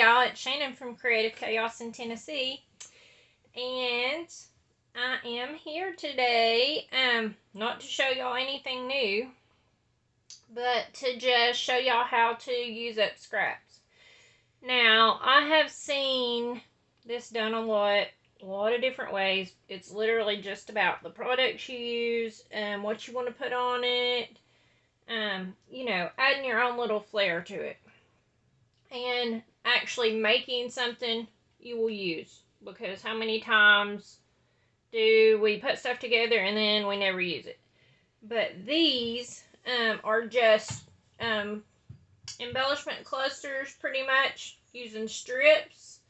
y'all, it's Shannon from Creative Chaos in Tennessee, and I am here today, not to show y'all anything new, but to just show y'all how to use up scraps. Now, I have seen this done a lot of different ways. It's literally just about the products you use, what you want to put on it, adding your own little flair to it. And actually making something you will use, because how many times do we put stuff together and then we never use it? But these are just embellishment clusters, pretty much, using strips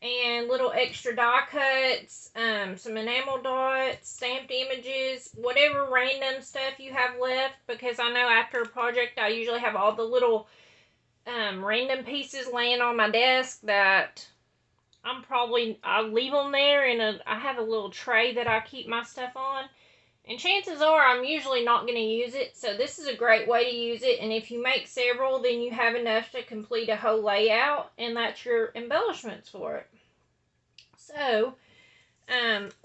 and little extra die cuts, some enamel dots, stamped images, whatever random stuff you have left, because I know after a project I usually have all the little random pieces laying on my desk that I leave them there, and I have a little tray that I keep my stuff on, and chances are I'm usually not going to use it, so this is a great way to use it. And if you make several, then you have enough to complete a whole layout, and that's your embellishments for it. So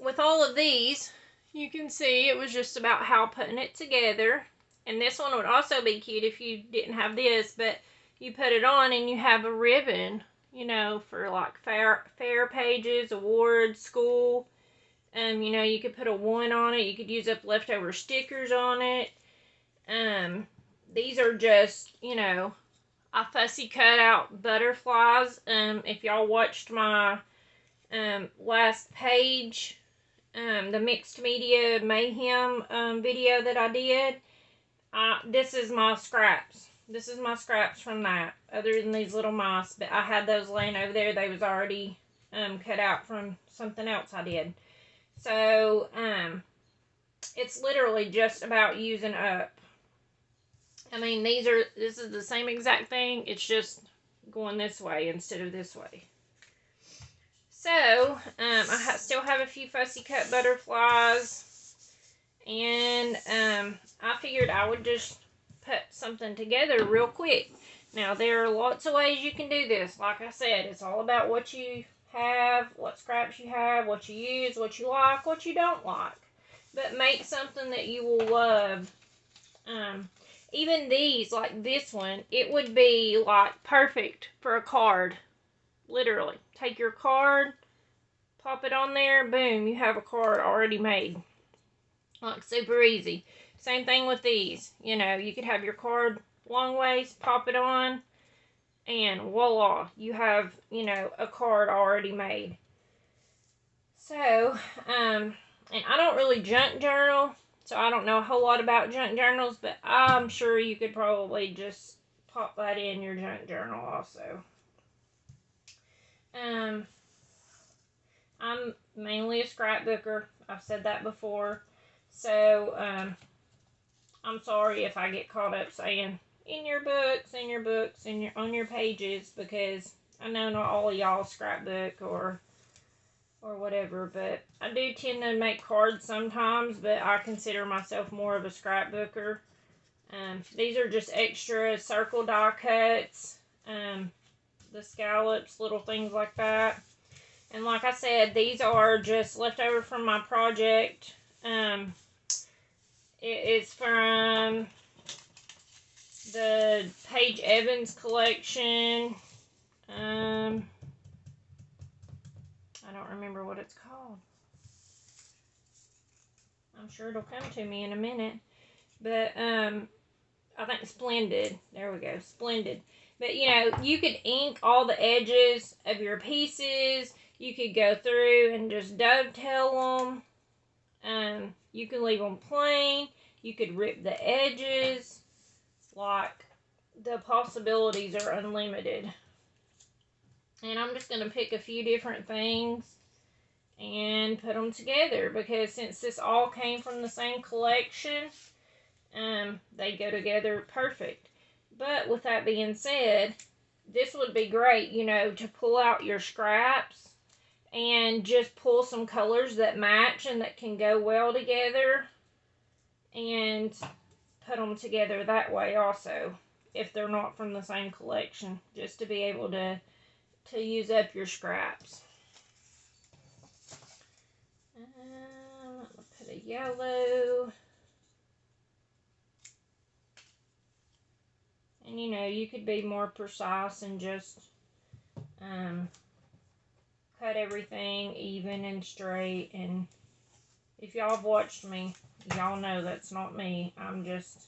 with all of these, you can see it was just about how putting it together. And this one would also be cute if you didn't have this, but you put it on and you have a ribbon, for like fair pages, awards, school. You could put a 1 on it. You could use up leftover stickers on it. These are just, I fussy cut out butterflies. If y'all watched my last page, the mixed media mayhem video that I did, this is my scraps. This is my scraps from that, other than these little mice, but I had those laying over there. They was already cut out from something else I did. So, it's literally just about using up. I mean, this is the same exact thing. It's just going this way instead of this way. So, I still have a few fussy cut butterflies, and I figured I would just put something together real quick. Now, there are lots of ways you can do this. Like I said, it's all about what you have, what scraps you have, what you use, what you like, what you don't like. But make something that you will love. Even these, like this one, it would be like perfect for a card. Literally. Take your card, pop it on there, boom, you have a card already made. Like, super easy. Same thing with these. You could have your card long ways, pop it on, and voila, you have, a card already made. So, and I don't really junk journal, so I don't know a whole lot about junk journals, but I'm sure you could probably just pop that in your junk journal also. I'm mainly a scrapbooker. I've said that before. So, I'm sorry if I get caught up saying in your books, on your pages, because I know not all of y'all scrapbook or whatever, but I do tend to make cards sometimes, but I consider myself more of a scrapbooker. These are just extra circle die cuts, the scallops, little things like that. And like I said, these are just left over from my project. It is from the Paige Evans collection. I don't remember what it's called. I'm sure it'll come to me in a minute. But, I think Splendid. There we go. Splendid. But, you could ink all the edges of your pieces. You could go through and just dovetail them. You can leave them plain. You could rip the edges. Like, the possibilities are unlimited. And I'm just going to pick a few different things and put them together, because since this all came from the same collection, they go together perfect. But with that being said, this would be great, to pull out your scraps and just pull some colors that match and that can go well together, and put them together that way also, if they're not from the same collection, just to be able to to use up your scraps. I'll put a yellow. And you know, you could be more precise and just cut everything even and straight. And if y'all have watched me, y'all know that's not me. I'm just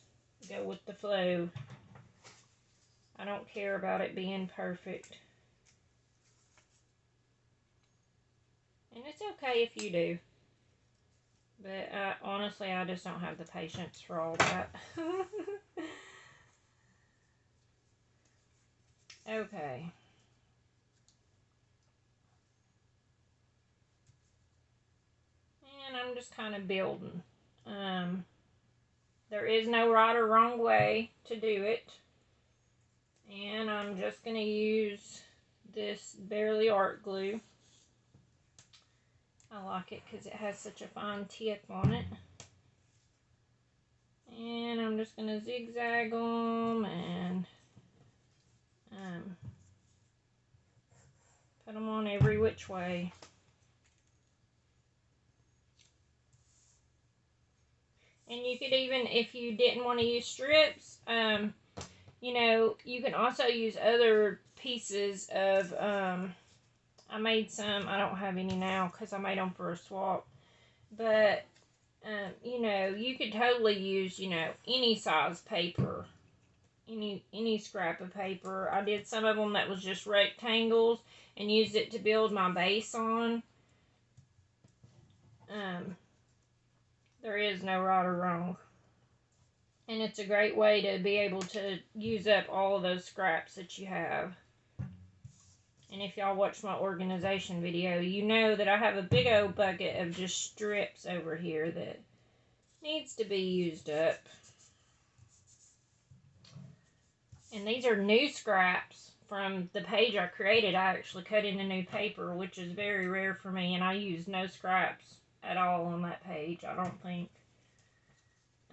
go with the flow. I don't care about it being perfect. And it's okay if you do. But honestly, I just don't have the patience for all that. Okay. And I'm just kind of building. There is no right or wrong way to do it. And I'm just going to use this Barely Art glue. I like it because it has such a fine tip on it. And I'm just going to zigzag them and put them on every which way. And you could even, if you didn't want to use strips, you know, you can also use other pieces of, I made some, I don't have any now because I made them for a swap. But, you know, you could totally use, you know, any size paper, any scrap of paper. I did some of them that was just rectangles and used it to build my base on. There is no right or wrong. And it's a great way to be able to use up all of those scraps that you have. And if y'all watch my organization video, you know that I have a big old bucket of just strips over here that needs to be used up. And these are new scraps from the page I created. I actually cut into new paper, which is very rare for me, and I use no scraps at all on that page, I don't think.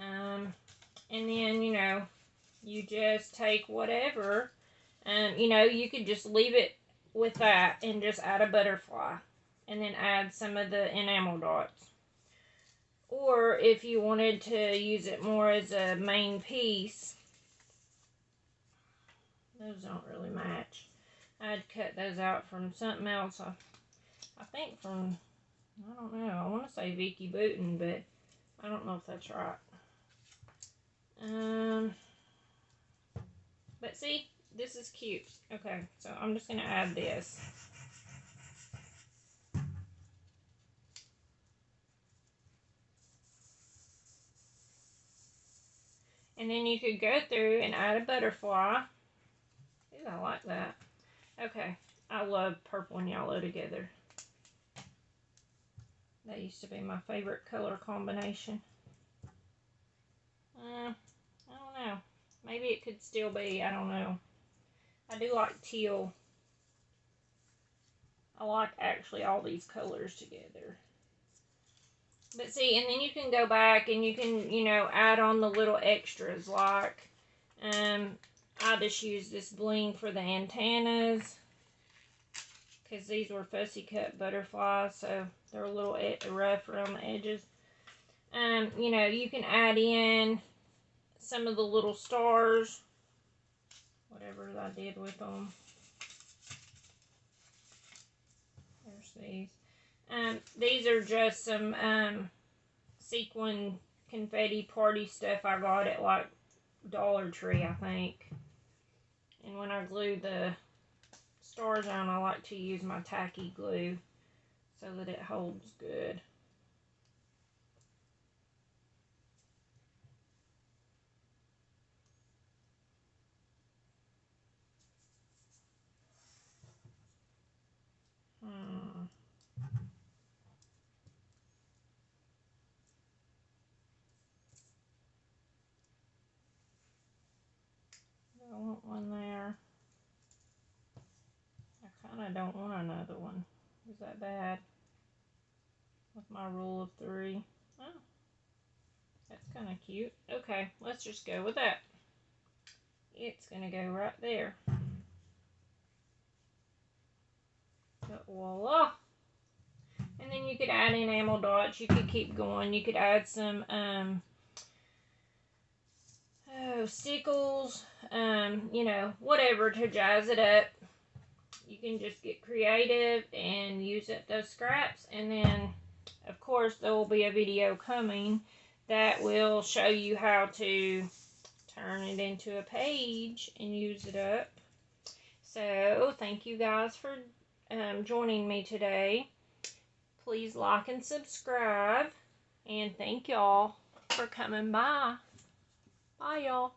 And then, you know, you just take whatever, you know, you could just leave it with that and just add a butterfly and then add some of the enamel dots. Or if you wanted to use it more as a main piece, those don't really match. I'd cut those out from something else. I think from, I don't know, I want to say Vicky Booten, but I don't know if that's right. But see, this is cute. Okay, so I'm just going to add this. And then you could go through and add a butterfly. Ooh, I like that. Okay, I love purple and yellow together. That used to be my favorite color combination. I don't know. Maybe it could still be. I don't know. I do like teal. I like actually all these colors together. But see, and then you can go back and you can, you know, add on the little extras. Like, I just use this bling for the antennas, because these were fussy cut butterflies, so they're a little rough around the edges. You know, you can add in some of the little stars, whatever I did with them. There's these. These are just some sequin confetti party stuff I got at like Dollar Tree, I think. And when I glue the stars on, I like to use my tacky glue so that it holds good. I want one there. I kind of don't want another one. Is that bad? With my rule of 3. Oh, that's kind of cute. Okay, let's just go with that. It's going to go right there. But voila. And then you could add enamel dots. You could keep going. You could add some stickles, you know, whatever to jazz it up. You can just get creative and use those scraps. And then, of course, there will be a video coming that will show you how to turn it into a page and use it up. So, thank you guys for joining me today. Please like and subscribe. And thank y'all for coming by. Bye, y'all.